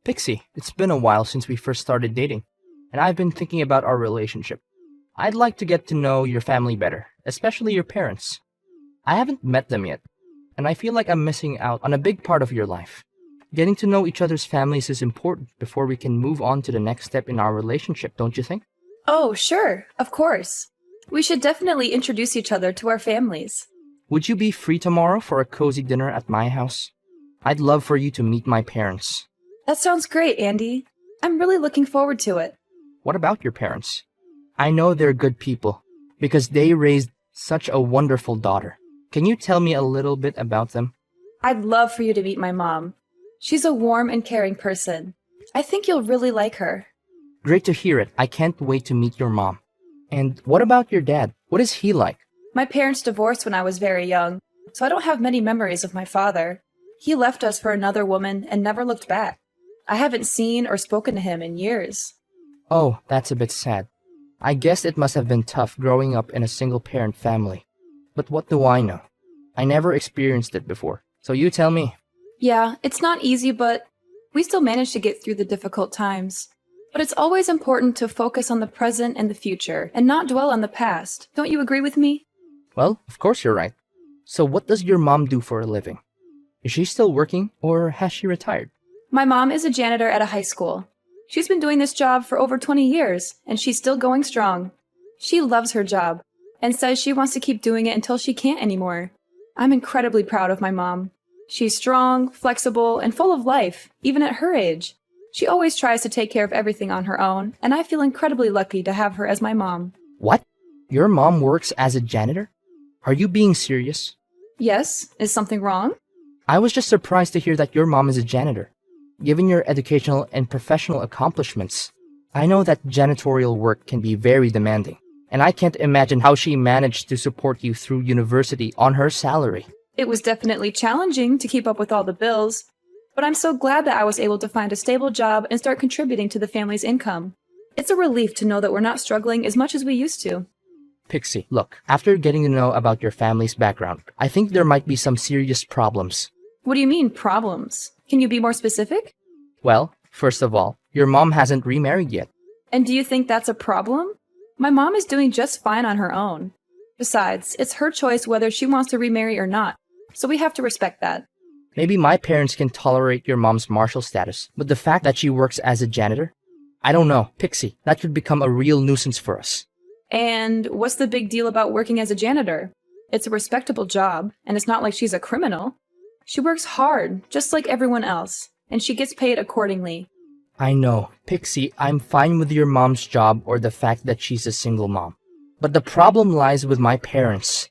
Pixie, it's been a while since we first started dating, and I've been thinking about our relationship. I'd like to get to know your family better, especially your parents. I haven't met them yet, and I feel like I'm missing out on a big part of your life. Getting to know each other's families is important before we can move on to the next step in our relationship, don't you think? Oh, sure, of course. We should definitely introduce each other to our families. Would you be free tomorrow for a cozy dinner at my house? I'd love for you to meet my parents. That sounds great, Andy. I'm really looking forward to it. What about your parents? I know they're good people because they raised such a wonderful daughter. Can you tell me a little bit about them? I'd love for you to meet my mom. She's a warm and caring person. I think you'll really like her. Great to hear it. I can't wait to meet your mom. And what about your dad? What is he like? My parents divorced when I was very young, so I don't have many memories of my father. He left us for another woman and never looked back. I haven't seen or spoken to him in years. Oh, that's a bit sad. I guess it must have been tough growing up in a single-parent family. But what do I know? I never experienced it before, so you tell me. Yeah, it's not easy, but we still managed to get through the difficult times. But it's always important to focus on the present and the future, and not dwell on the past. Don't you agree with me? Well, of course you're right. So what does your mom do for a living? Is she still working, or has she retired? My mom is a janitor at a high school. She's been doing this job for over 20 years, and she's still going strong. She loves her job, and says she wants to keep doing it until she can't anymore. I'm incredibly proud of my mom. She's strong, flexible, and full of life, even at her age. She always tries to take care of everything on her own, and I feel incredibly lucky to have her as my mom. What? Your mom works as a janitor? Are you being serious? Yes, is something wrong? I was just surprised to hear that your mom is a janitor. Given your educational and professional accomplishments, I know that janitorial work can be very demanding, and I can't imagine how she managed to support you through university on her salary. It was definitely challenging to keep up with all the bills, but I'm so glad that I was able to find a stable job and start contributing to the family's income. It's a relief to know that we're not struggling as much as we used to. Pixie, look, after getting to know about your family's background, I think there might be some serious problems. What do you mean, problems? Can you be more specific? Well, first of all, your mom hasn't remarried yet. And do you think that's a problem? My mom is doing just fine on her own. Besides, it's her choice whether she wants to remarry or not, so we have to respect that. Maybe my parents can tolerate your mom's martial status, but the fact that she works as a janitor? I don't know, Pixie, that could become a real nuisance for us. And what's the big deal about working as a janitor? It's a respectable job, and it's not like she's a criminal. She works hard, just like everyone else, and she gets paid accordingly. I know, Pixie, I'm fine with your mom's job or the fact that she's a single mom. But the problem lies with my parents.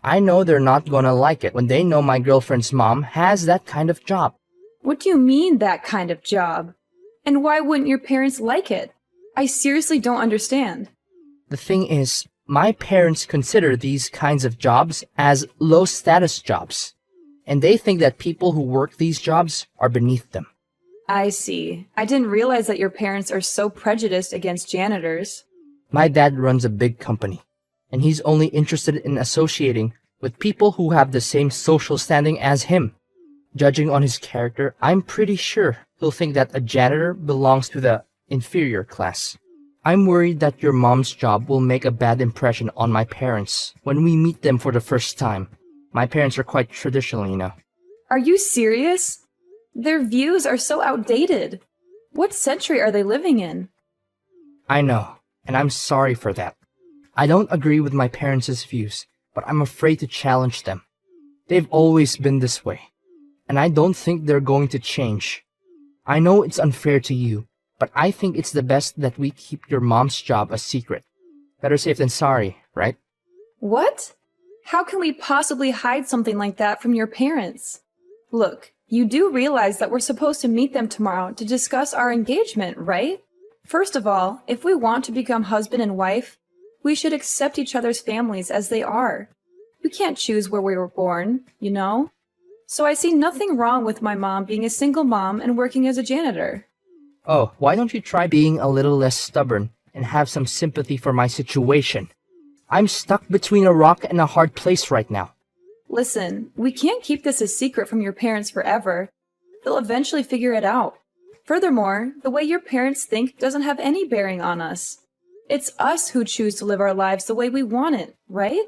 I know they're not gonna like it when they know my girlfriend's mom has that kind of job. What do you mean, that kind of job? And why wouldn't your parents like it? I seriously don't understand. The thing is, my parents consider these kinds of jobs as low-status jobs, and they think that people who work these jobs are beneath them. I see. I didn't realize that your parents are so prejudiced against janitors. My dad runs a big company, and he's only interested in associating with people who have the same social standing as him. Judging on his character, I'm pretty sure he'll think that a janitor belongs to the inferior class. I'm worried that your mom's job will make a bad impression on my parents when we meet them for the first time. My parents are quite traditional, you know. Are you serious? Their views are so outdated. What century are they living in? I know, and I'm sorry for that. I don't agree with my parents' views, but I'm afraid to challenge them. They've always been this way, and I don't think they're going to change. I know it's unfair to you, but I think it's the best that we keep your mom's job a secret. Better safe than sorry, right? What? How can we possibly hide something like that from your parents? Look, you do realize that we're supposed to meet them tomorrow to discuss our engagement, right? First of all, if we want to become husband and wife, we should accept each other's families as they are. You can't choose where we were born, you know? So I see nothing wrong with my mom being a single mom and working as a janitor. Oh, why don't you try being a little less stubborn and have some sympathy for my situation? I'm stuck between a rock and a hard place right now. Listen, we can't keep this a secret from your parents forever. They'll eventually figure it out. Furthermore, the way your parents think doesn't have any bearing on us. It's us who choose to live our lives the way we want it, right?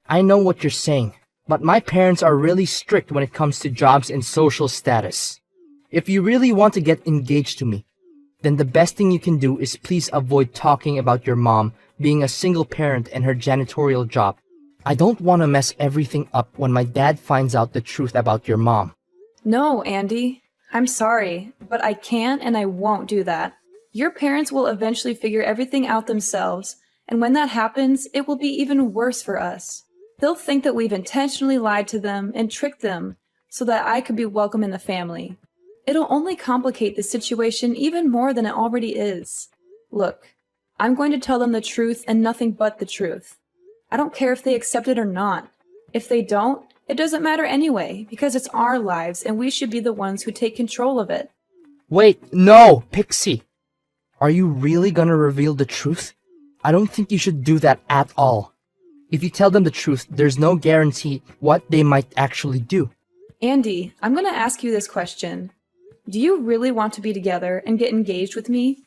I know what you're saying, but my parents are really strict when it comes to jobs and social status. If you really want to get engaged to me, then the best thing you can do is please avoid talking about your mom being a single parent and her janitorial job. I don't want to mess everything up when my dad finds out the truth about your mom. No, Andy. I'm sorry, but I can't and I won't do that. Your parents will eventually figure everything out themselves, and when that happens, it will be even worse for us. They'll think that we've intentionally lied to them and tricked them so that I could be welcome in the family. It'll only complicate the situation even more than it already is. Look, I'm going to tell them the truth and nothing but the truth. I don't care if they accept it or not. If they don't, it doesn't matter anyway, because it's our lives and we should be the ones who take control of it. Wait, no, Pixie! Are you really gonna reveal the truth? I don't think you should do that at all. If you tell them the truth, there's no guarantee what they might actually do. Andy, I'm going to ask you this question. Do you really want to be together and get engaged with me?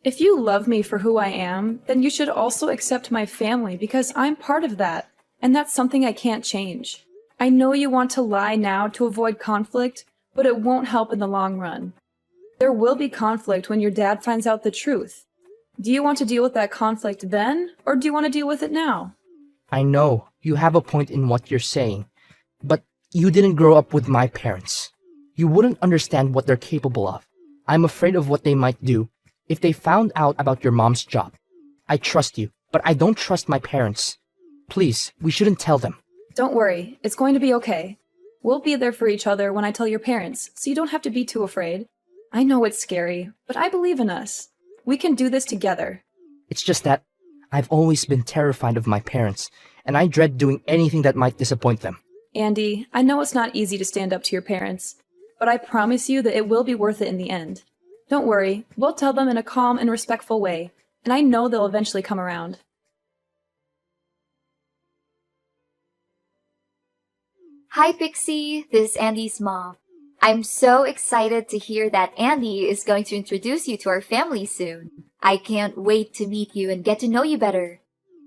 If you love me for who I am, then you should also accept my family because I'm part of that, and that's something I can't change. I know you want to lie now to avoid conflict, but it won't help in the long run. There will be conflict when your dad finds out the truth. Do you want to deal with that conflict then, or do you want to deal with it now? I know you have a point in what you're saying, but you didn't grow up with my parents. You wouldn't understand what they're capable of. I'm afraid of what they might do if they found out about your mom's job. I trust you, but I don't trust my parents. Please, we shouldn't tell them. Don't worry, it's going to be okay. We'll be there for each other when I tell your parents, so you don't have to be too afraid. I know it's scary, but I believe in us. We can do this together. It's just that I've always been terrified of my parents, and I dread doing anything that might disappoint them. Andy, I know it's not easy to stand up to your parents, but I promise you that it will be worth it in the end. Don't worry, we'll tell them in a calm and respectful way, and I know they'll eventually come around. Hi, Pixie. This is Andy's mom. I'm so excited to hear that Andy is going to introduce you to our family soon. I can't wait to meet you and get to know you better.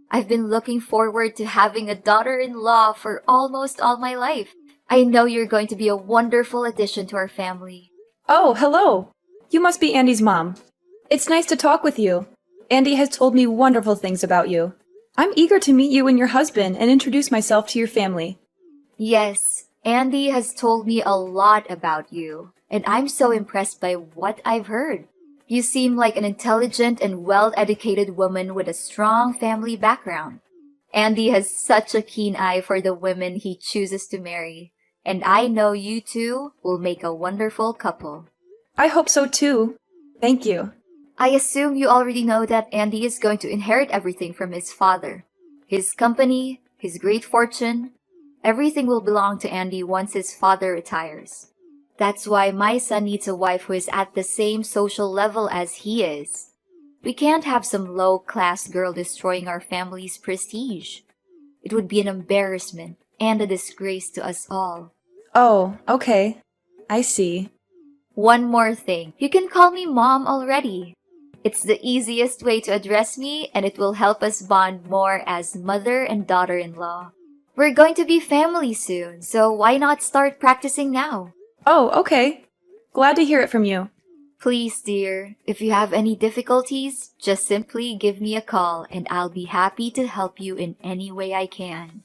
I've been looking forward to having a daughter-in-law for almost all my life. I know you're going to be a wonderful addition to our family. Oh, hello! You must be Andy's mom. It's nice to talk with you. Andy has told me wonderful things about you. I'm eager to meet you and your husband and introduce myself to your family. Yes, Andy has told me a lot about you, and I'm so impressed by what I've heard. You seem like an intelligent and well-educated woman with a strong family background. Andy has such a keen eye for the women he chooses to marry, and I know you two will make a wonderful couple. I hope so too. Thank you. I assume you already know that Andy is going to inherit everything from his father. His company, his great fortune, everything will belong to Andy once his father retires. That's why my son needs a wife who is at the same social level as he is. We can't have some low-class girl destroying our family's prestige. It would be an embarrassment and a disgrace to us all. Oh, okay. I see. One more thing. You can call me Mom already. It's the easiest way to address me, and it will help us bond more as mother and daughter-in-law. We're going to be family soon, so why not start practicing now? Oh, okay. Glad to hear it from you. Please, dear, if you have any difficulties, just simply give me a call and I'll be happy to help you in any way I can.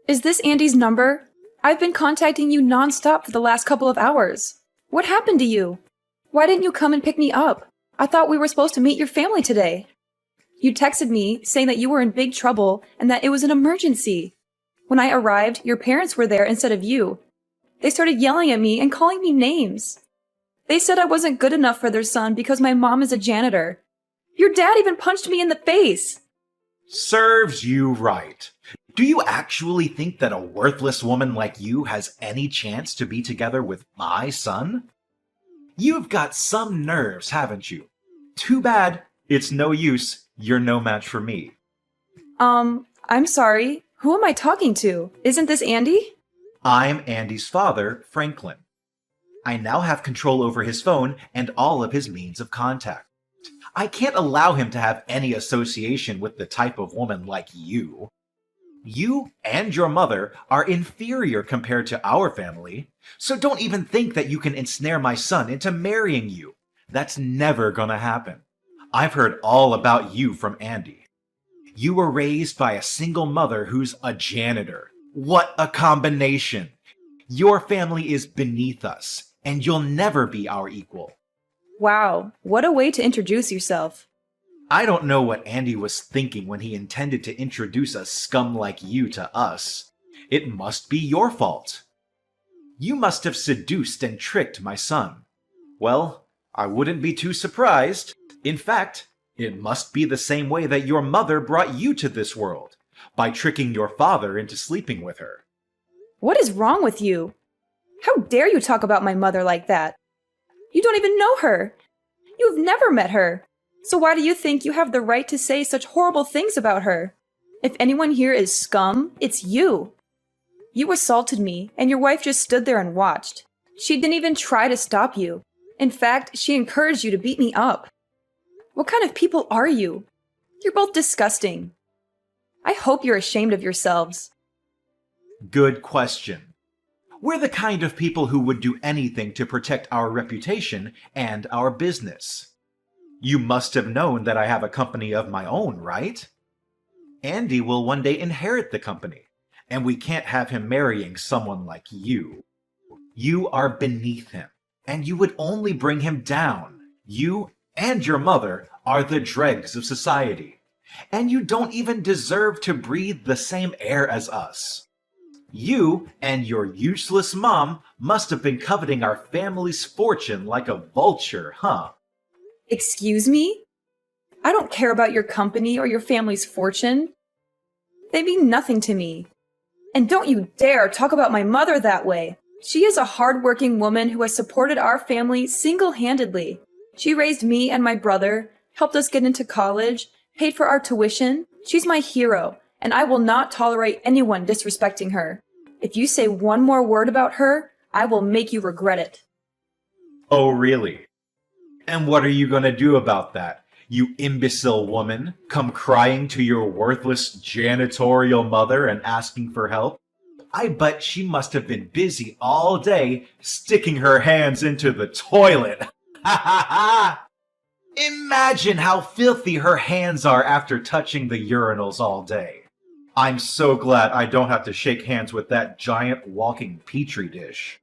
Is this Andy's number? I've been contacting you nonstop for the last couple of hours. What happened to you? Why didn't you come and pick me up? I thought we were supposed to meet your family today. You texted me saying that you were in big trouble and that it was an emergency. When I arrived, your parents were there instead of you. They started yelling at me and calling me names. They said I wasn't good enough for their son because my mom is a janitor. Your dad even punched me in the face. Serves you right. Do you actually think that a worthless woman like you has any chance to be together with my son? You've got some nerves, haven't you? Too bad. It's no use. You're no match for me. I'm sorry. Who am I talking to? Isn't this Andy? I'm Andy's father, Franklin. I now have control over his phone and all of his means of contact. I can't allow him to have any association with the type of woman like you. You and your mother are inferior compared to our family, so don't even think that you can ensnare my son into marrying you. That's never gonna happen. I've heard all about you from Andy. You were raised by a single mother who's a janitor. What a combination! Your family is beneath us, and you'll never be our equal. Wow, what a way to introduce yourself. I don't know what Andy was thinking when he intended to introduce a scum like you to us. It must be your fault. You must have seduced and tricked my son. Well, I wouldn't be too surprised. In fact, it must be the same way that your mother brought you to this world, by tricking your father into sleeping with her. What is wrong with you? How dare you talk about my mother like that? You don't even know her. You've never met her. So why do you think you have the right to say such horrible things about her? If anyone here is scum, it's you. You assaulted me, and your wife just stood there and watched. She didn't even try to stop you. In fact, she encouraged you to beat me up. What kind of people are you? You're both disgusting. I hope you're ashamed of yourselves. Good question. We're the kind of people who would do anything to protect our reputation and our business. You must have known that I have a company of my own, right? Andy will one day inherit the company, and we can't have him marrying someone like you. You are beneath him, and you would only bring him down. You and your mother are the dregs of society, and you don't even deserve to breathe the same air as us. You and your useless mom must have been coveting our family's fortune like a vulture, huh? Excuse me? I don't care about your company or your family's fortune. They mean nothing to me. And don't you dare talk about my mother that way. She is a hard-working woman who has supported our family single-handedly. She raised me and my brother, helped us get into college, paid for our tuition. She's my hero, and I will not tolerate anyone disrespecting her. If you say one more word about her, I will make you regret it. Oh, really? And what are you going to do about that, you imbecile woman? Come crying to your worthless janitorial mother and asking for help? I bet she must have been busy all day sticking her hands into the toilet. Ha ha ha! Imagine how filthy her hands are after touching the urinals all day. I'm so glad I don't have to shake hands with that giant walking petri dish.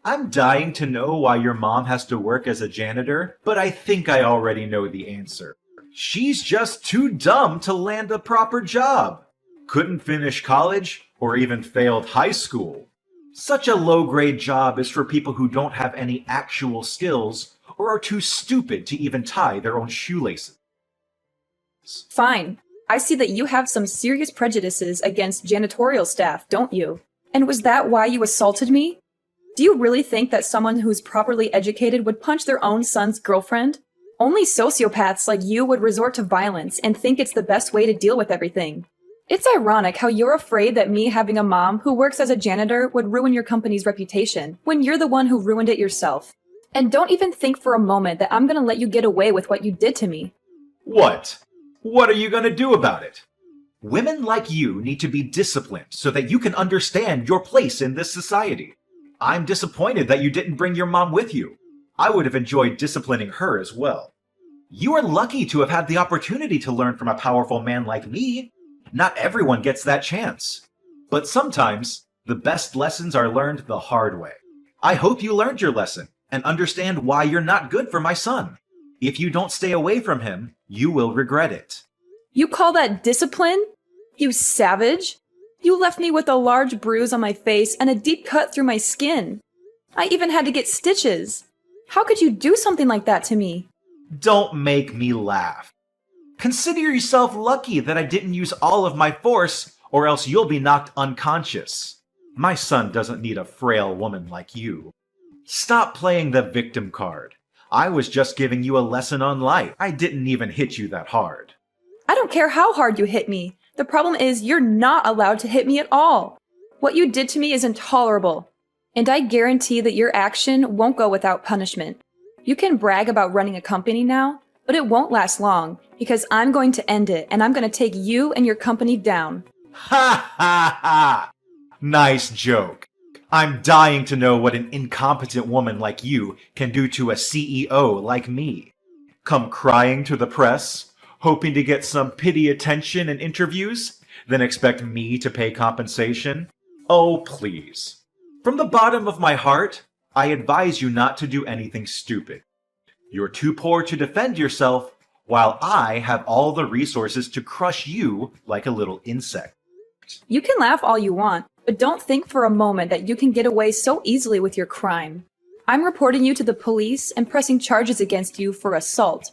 I'm dying to know why your mom has to work as a janitor, but I think I already know the answer. She's just too dumb to land a proper job. Couldn't finish college, or even failed high school. Such a low-grade job is for people who don't have any actual skills, or are too stupid to even tie their own shoelaces. Fine. I see that you have some serious prejudices against janitorial staff, don't you? And was that why you assaulted me? Do you really think that someone who's properly educated would punch their own son's girlfriend? Only sociopaths like you would resort to violence and think it's the best way to deal with everything. It's ironic how you're afraid that me having a mom who works as a janitor would ruin your company's reputation, when you're the one who ruined it yourself. And don't even think for a moment that I'm gonna let you get away with what you did to me. What? What are you gonna do about it? Women like you need to be disciplined so that you can understand your place in this society. I'm disappointed that you didn't bring your mom with you. I would have enjoyed disciplining her as well. You are lucky to have had the opportunity to learn from a powerful man like me. Not everyone gets that chance. But sometimes, the best lessons are learned the hard way. I hope you learned your lesson and understand why you're not good for my son. If you don't stay away from him, you will regret it. You call that discipline? You savage! You left me with a large bruise on my face and a deep cut through my skin. I even had to get stitches. How could you do something like that to me? Don't make me laugh. Consider yourself lucky that I didn't use all of my force, or else you'll be knocked unconscious. My son doesn't need a frail woman like you. Stop playing the victim card. I was just giving you a lesson on life. I didn't even hit you that hard. I don't care how hard you hit me. The problem is you're not allowed to hit me at all. What you did to me is intolerable, and I guarantee that your action won't go without punishment. You can brag about running a company now, but it won't last long because I'm going to end it and I'm going to take you and your company down. Ha ha ha! Nice joke. I'm dying to know what an incompetent woman like you can do to a CEO like me. Come crying to the press, hoping to get some pity attention and interviews, then expect me to pay compensation? Oh, please. From the bottom of my heart, I advise you not to do anything stupid. You're too poor to defend yourself, while I have all the resources to crush you like a little insect. You can laugh all you want, but don't think for a moment that you can get away so easily with your crime. I'm reporting you to the police and pressing charges against you for assault.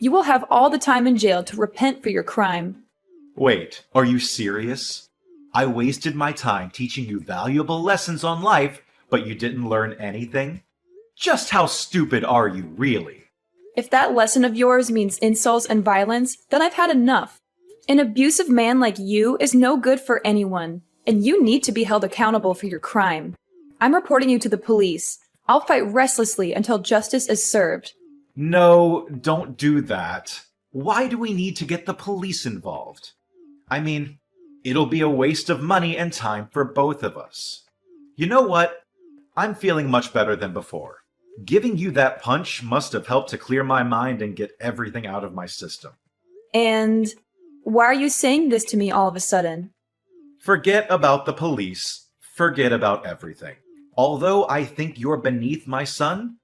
You will have all the time in jail to repent for your crime. Wait, are you serious? I wasted my time teaching you valuable lessons on life, but you didn't learn anything? Just how stupid are you, really? If that lesson of yours means insults and violence, then I've had enough. An abusive man like you is no good for anyone, and you need to be held accountable for your crime. I'm reporting you to the police. I'll fight restlessly until justice is served. No, don't do that. Why do we need to get the police involved? I mean, it'll be a waste of money and time for both of us. You know what? I'm feeling much better than before. Giving you that punch must have helped to clear my mind and get everything out of my system. And why are you saying this to me all of a sudden? Forget about the police. Forget about everything. Although I think you're beneath my son,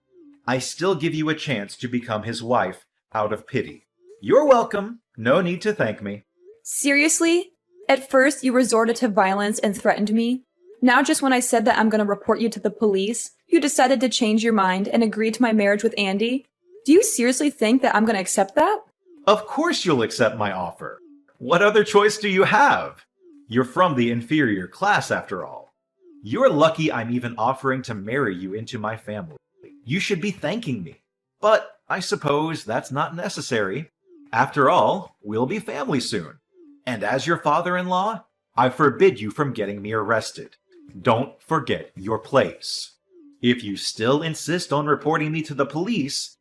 I still give you a chance to become his wife out of pity. You're welcome. No need to thank me. Seriously? At first, you resorted to violence and threatened me. Now, just when I said that I'm going to report you to the police, you decided to change your mind and agree to my marriage with Andy? Do you seriously think that I'm going to accept that? Of course you'll accept my offer. What other choice do you have? You're from the inferior class, after all. You're lucky I'm even offering to marry you into my family. You should be thanking me. But I suppose that's not necessary. After all, we'll be family soon. And as your father-in-law, I forbid you from getting me arrested. Don't forget your place. If you still insist on reporting me to the police,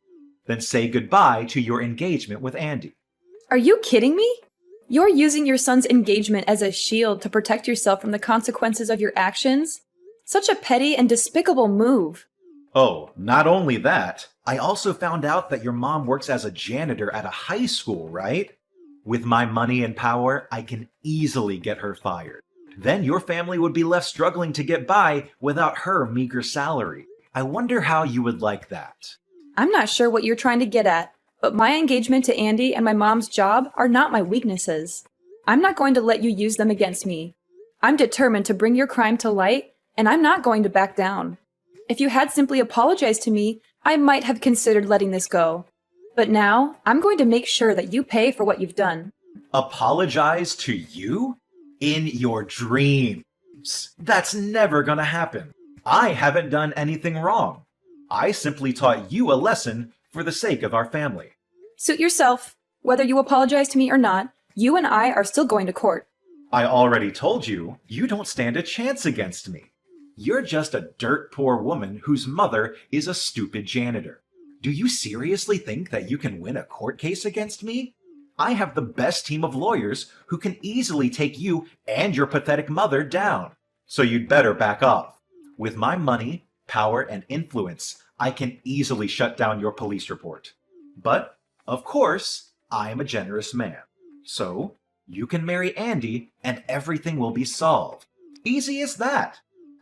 then say goodbye to your engagement with Andy. Are you kidding me? You're using your son's engagement as a shield to protect yourself from the consequences of your actions? Such a petty and despicable move. Oh, not only that, I also found out that your mom works as a janitor at a high school, right? With my money and power, I can easily get her fired. Then your family would be left struggling to get by without her meager salary. I wonder how you would like that. I'm not sure what you're trying to get at, but my engagement to Andy and my mom's job are not my weaknesses. I'm not going to let you use them against me. I'm determined to bring your crime to light, and I'm not going to back down. If you had simply apologized to me, I might have considered letting this go. But now, I'm going to make sure that you pay for what you've done. Apologize to you? In your dreams. That's never gonna happen. I haven't done anything wrong. I simply taught you a lesson for the sake of our family. Suit yourself. Whether you apologize to me or not, you and I are still going to court. I already told you, you don't stand a chance against me. You're just a dirt poor woman whose mother is a stupid janitor. Do you seriously think that you can win a court case against me? I have the best team of lawyers who can easily take you and your pathetic mother down. So you'd better back off. With my money, power, and influence, I can easily shut down your police report. But, of course, I am a generous man. So, you can marry Andy and everything will be solved. Easy as that.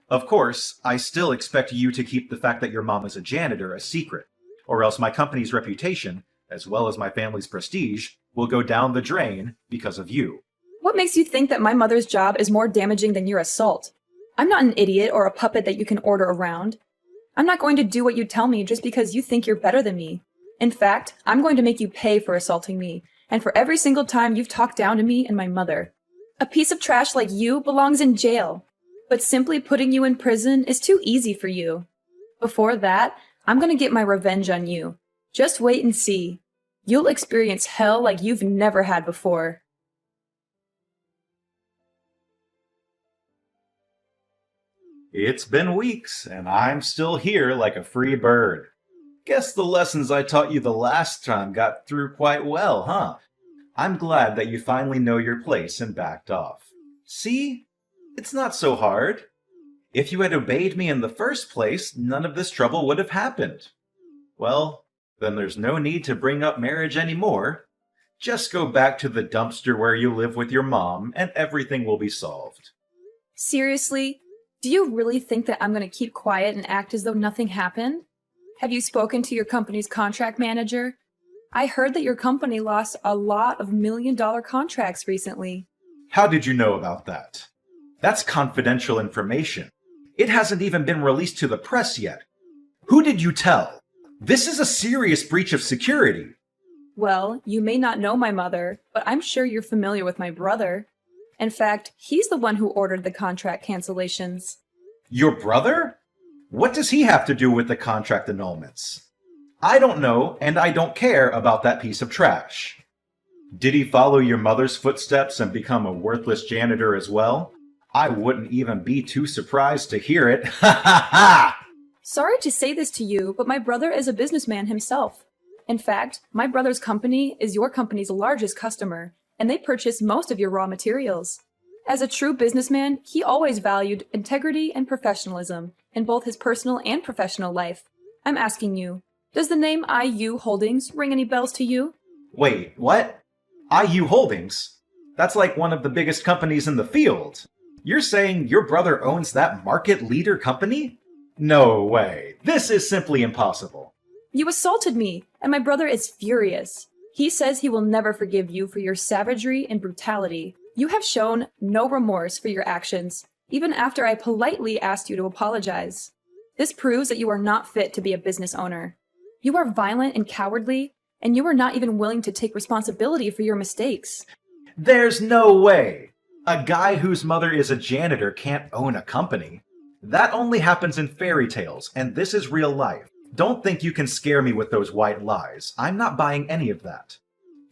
Of course, I still expect you to keep the fact that your mom is a janitor a secret, or else my company's reputation, as well as my family's prestige, will go down the drain because of you. What makes you think that my mother's job is more damaging than your assault? I'm not an idiot or a puppet that you can order around. I'm not going to do what you tell me just because you think you're better than me. In fact, I'm going to make you pay for assaulting me, and for every single time you've talked down to me and my mother. A piece of trash like you belongs in jail, but simply putting you in prison is too easy for you. Before that, I'm going to get my revenge on you. Just wait and see. You'll experience hell like you've never had before. It's been weeks, and I'm still here like a free bird. Guess the lessons I taught you the last time got through quite well, huh? I'm glad that you finally know your place and backed off. See? It's not so hard. If you had obeyed me in the first place, none of this trouble would have happened. Well, then there's no need to bring up marriage anymore. Just go back to the dumpster where you live with your mom, and everything will be solved. Seriously? Do you really think that I'm going to keep quiet and act as though nothing happened? Have you spoken to your company's contract manager? I heard that your company lost a lot of million-dollar contracts recently. How did you know about that? That's confidential information. It hasn't even been released to the press yet. Who did you tell? This is a serious breach of security. Well, you may not know my mother, but I'm sure you're familiar with my brother. In fact, he's the one who ordered the contract cancellations. Your brother? What does he have to do with the contract annulments? I don't know, and I don't care about that piece of trash. Did he follow your mother's footsteps and become a worthless janitor as well? I wouldn't even be too surprised to hear it. Ha ha ha! Sorry to say this to you, but my brother is a businessman himself. In fact, my brother's company is your company's largest customer, and they purchase most of your raw materials. As a true businessman, he always valued integrity and professionalism in both his personal and professional life. I'm asking you, does the name IU Holdings ring any bells to you? Wait, what? IU Holdings? That's like one of the biggest companies in the field. You're saying your brother owns that market leader company? No way. This is simply impossible. You assaulted me, and my brother is furious. He says he will never forgive you for your savagery and brutality. You have shown no remorse for your actions, even after I politely asked you to apologize. This proves that you are not fit to be a business owner. You are violent and cowardly, and you are not even willing to take responsibility for your mistakes. There's no way. A guy whose mother is a janitor can't own a company. That only happens in fairy tales, and this is real life. Don't think you can scare me with those white lies. I'm not buying any of that.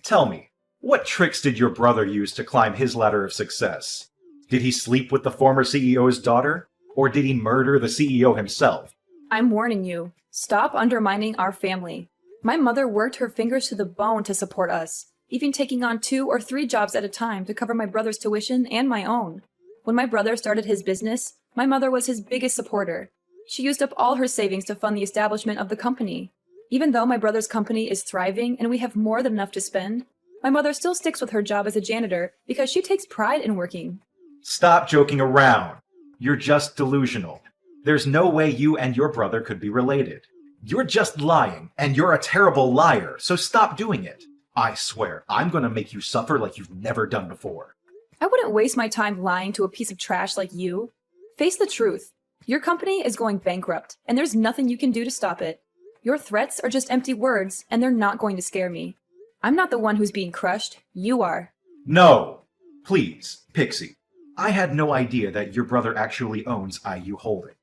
Tell me, what tricks did your brother use to climb his ladder of success? Did he sleep with the former CEO's daughter? Or did he murder the CEO himself? I'm warning you. Stop undermining our family. My mother worked her fingers to the bone to support us, even taking on 2 or 3 jobs at a time to cover my brother's tuition and my own. When my brother started his business, my mother was his biggest supporter. She used up all her savings to fund the establishment of the company. Even though my brother's company is thriving and we have more than enough to spend, my mother still sticks with her job as a janitor because she takes pride in working. Stop joking around. You're just delusional. There's no way you and your brother could be related. You're just lying, and you're a terrible liar, so stop doing it. I swear, I'm gonna make you suffer like you've never done before. I wouldn't waste my time lying to a piece of trash like you. Face the truth. Your company is going bankrupt, and there's nothing you can do to stop it. Your threats are just empty words, and they're not going to scare me. I'm not the one who's being crushed. You are. No! Please, Pixie. I had no idea that your brother actually owns IU Holdings.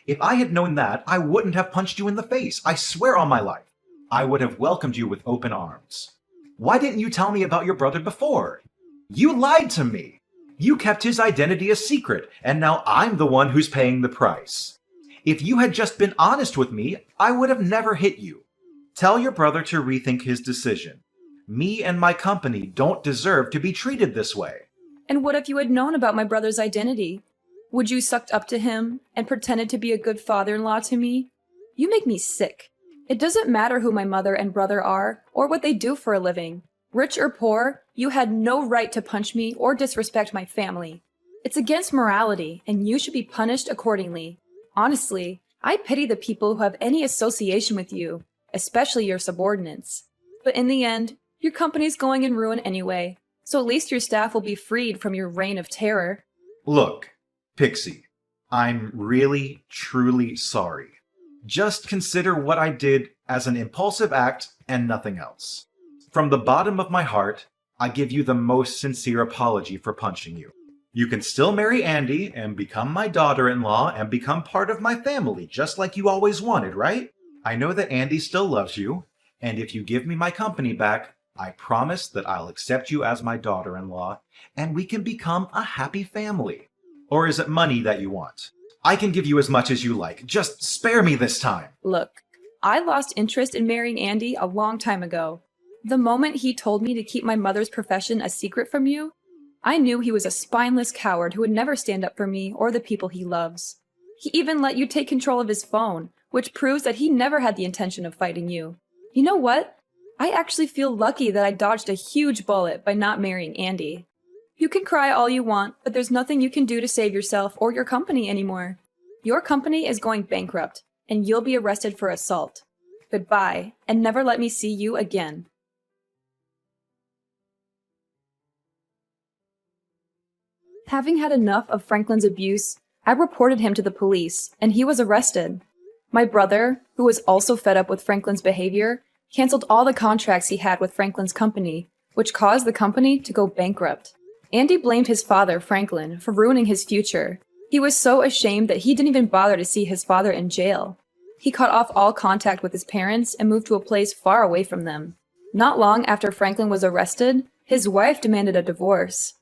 If I had known that, I wouldn't have punched you in the face. I swear on my life. I would have welcomed you with open arms. Why didn't you tell me about your brother before? You lied to me. You kept his identity a secret, and now I'm the one who's paying the price. If you had just been honest with me, I would have never hit you. Tell your brother to rethink his decision. Me and my company don't deserve to be treated this way. And what if you had known about my brother's identity? Would you sucked up to him and pretended to be a good father-in-law to me? You make me sick. It doesn't matter who my mother and brother are or what they do for a living. Rich or poor, you had no right to punch me or disrespect my family. It's against morality, and you should be punished accordingly. Honestly, I pity the people who have any association with you, especially your subordinates. But in the end, your company's going in ruin anyway, so at least your staff will be freed from your reign of terror. Look, Pixie, I'm really, truly sorry. Just consider what I did as an impulsive act and nothing else. From the bottom of my heart, I give you the most sincere apology for punching you. You can still marry Andy and become my daughter-in-law and become part of my family, just like you always wanted, right? I know that Andy still loves you, and if you give me my company back, I promise that I'll accept you as my daughter-in-law, and we can become a happy family. Or is it money that you want? I can give you as much as you like. Just spare me this time. Look, I lost interest in marrying Andy a long time ago. The moment he told me to keep my mother's profession a secret from you, I knew he was a spineless coward who would never stand up for me or the people he loves. He even let you take control of his phone, which proves that he never had the intention of fighting you. You know what? I actually feel lucky that I dodged a huge bullet by not marrying Andy. You can cry all you want, but there's nothing you can do to save yourself or your company anymore. Your company is going bankrupt, and you'll be arrested for assault. Goodbye, and never let me see you again. Having had enough of Franklin's abuse, I reported him to the police, and he was arrested. My brother, who was also fed up with Franklin's behavior, canceled all the contracts he had with Franklin's company, which caused the company to go bankrupt. Andy blamed his father, Franklin, for ruining his future. He was so ashamed that he didn't even bother to see his father in jail. He cut off all contact with his parents and moved to a place far away from them. Not long after Franklin was arrested, his wife demanded a divorce.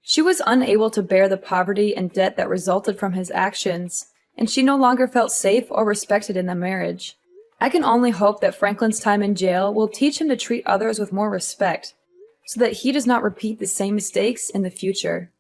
She was unable to bear the poverty and debt that resulted from his actions, and she no longer felt safe or respected in the marriage. I can only hope that Franklin's time in jail will teach him to treat others with more respect, so that he does not repeat the same mistakes in the future.